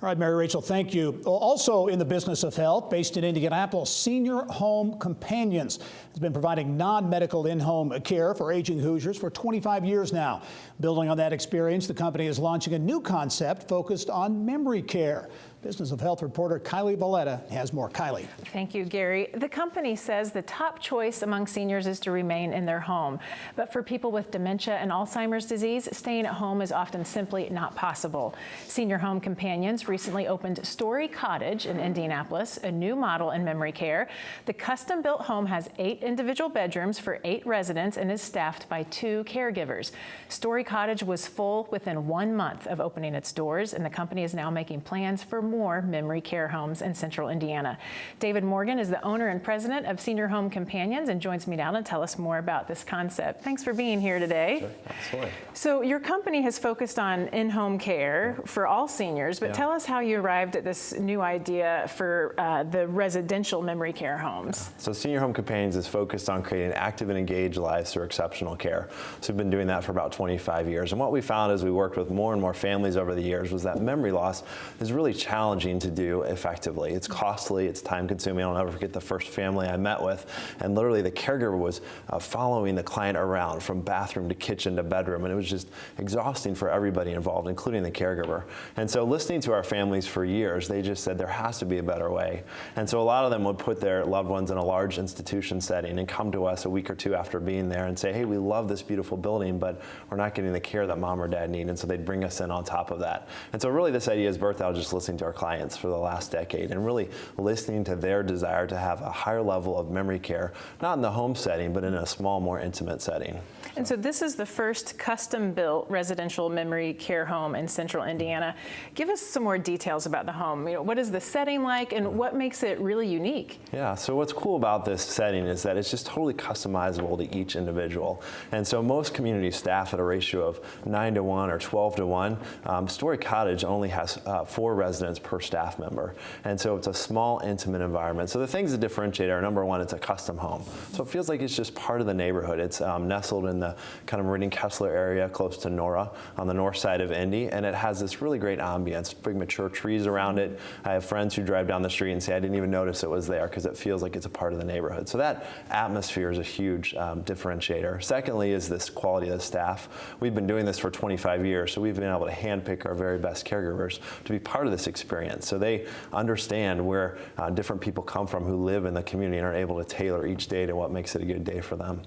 All right, Mary Rachel, thank you. Well, also in the business of health, based in Indianapolis, Senior Home Companions has been providing non-medical in-home care for aging Hoosiers for 25 years now. Building on that experience, the company is launching a new concept focused on memory care. Business of Health reporter KYLIE VELETA has more. KYLIE. Thank you, Gary. The company says the top choice among seniors is to remain in their home. But for people with dementia and Alzheimer's disease, staying at home is often simply not possible. Senior Home Companions recently opened Story Cottage in Indianapolis, a new model in memory care. The custom-built home has 8 individual bedrooms for 8 residents and is staffed by 2 caregivers. Story Cottage was full within 1 month of opening its doors, and the company is now making plans for more memory care homes in central Indiana. David Morgan is the owner and president of Senior Home Companions and joins me now to tell us more about this concept. Thanks for being here today. Sure, absolutely. So your company has focused on in-home care for all seniors, but tell us how you arrived at this new idea for the residential memory care homes. So Senior Home Companions is focused on creating active and engaged lives through exceptional care. So we've been doing that for about 25 years. And what we found as we worked with more and more families over the years was that memory loss is really challenging to do effectively. It's costly, it's time consuming. I'll never forget the first family I met with, and literally the caregiver was following the client around from bathroom to kitchen to bedroom, and it was just exhausting for everybody involved, including the caregiver. And so listening to our families for years, they just said there has to be a better way. And so a lot of them would put their loved ones in a large institution setting and come to us a week or two after being there and say, hey, we love this beautiful building, but we're not getting the care that mom or dad need. And so they'd bring us in on top of that. And so really this idea is birthed out of just listening to our clients for the last decade and really listening to their desire to have a higher level of memory care, not in the home setting, but in a small, more intimate setting. And so this is the first custom-built residential memory care home in central Indiana. Give us some more details about the home. You know, what is the setting like and what makes it really unique? Yeah, so what's cool about this setting is that it's just totally customizable to each individual. And so most communities staff at a ratio of 9-to-1 or 12-to-1. Story Cottage only has 4 residents per staff member. And so it's a small, intimate environment. So the things that differentiate are, number one, it's a custom home. So it feels like it's just part of the neighborhood. It's nestled in the kind of Meridian-Kessler area close to Nora on the north side of Indy, and it has this really great ambience, big mature trees around it. I have friends who drive down the street and say, I didn't even notice it was there because it feels like it's a part of the neighborhood. So that atmosphere is a huge differentiator. Secondly is this quality of the staff. We've been doing this for 25 years, so we've been able to handpick our very best caregivers to be part of this experience. So they understand where different people come from who live in the community and are able to tailor each day to what makes it a good day for them.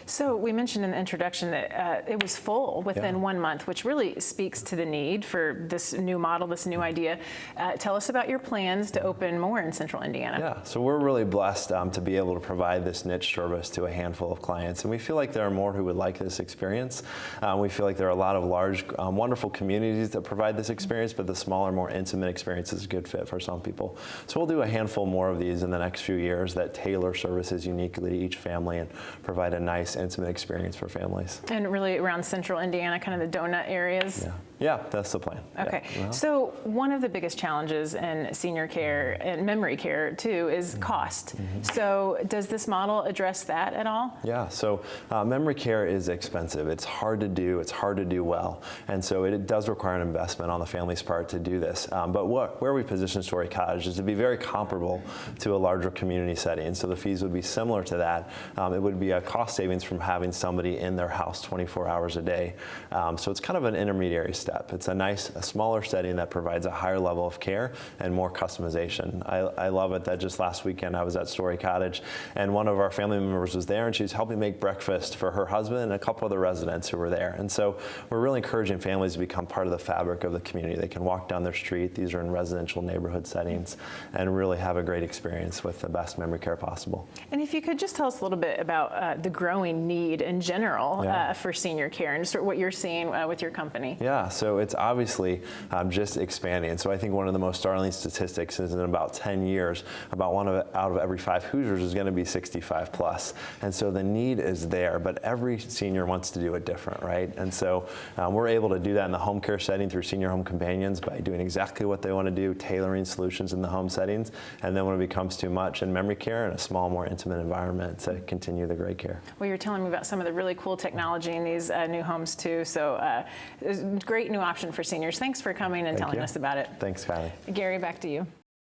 So we mentioned in the introduction that it was full within 1 month, which really speaks to the need for this new model, this new idea. Tell us about your plans to open more in central Indiana. Yeah, so we're really blessed to be able to provide this niche service to a handful of clients, and we feel like there are more who would like this experience. We feel like there are a lot of large, wonderful communities that provide this experience, but the smaller, more intimate experience is a good fit for some people. So we'll do a handful more of these in the next few years that tailor services uniquely to each family and provide a nice, intimate experience for families. And really around central Indiana, kind of the donut areas? Yeah, that's the plan. Okay, yeah. So one of the biggest challenges in senior care and memory care too is cost. So does this model address that at all? Yeah, so memory care is expensive. It's hard to do, it's hard to do well. And so it does require an investment on the family's part to do this. But where we position Story Cottage is to be very comparable to a larger community setting. So the fees would be similar to that. It would be a cost savings from having somebody in their house 24 hours a day. So it's kind of an intermediary step. It's a smaller setting that provides a higher level of care and more customization. I love it that just last weekend I was at Story Cottage and one of our family members was there and she was helping make breakfast for her husband and a couple other residents who were there. And so we're really encouraging families to become part of the fabric of the community. They can walk down their street, these are in residential neighborhood settings, and really have a great experience with the best memory care possible. And if you could just tell us a little bit about the growing need in general for senior care and sort of what you're seeing with your company. Yeah, so it's obviously just expanding. So I think one of the most startling statistics is in about 10 years, about out of every 5 Hoosiers is going to be 65 plus. And so the need is there, but every senior wants to do it different, right? And so we're able to do that in the home care setting through Senior Home Companions by doing exactly what they want to do, tailoring solutions in the home settings, and then when it becomes too much in memory care in a small, more intimate environment to continue the great care. Well, you're telling me about some of the really cool technology in these new homes too, so great great new option for seniors. Thanks for coming and telling us about it. Thanks, Kylie. Gary, back to you.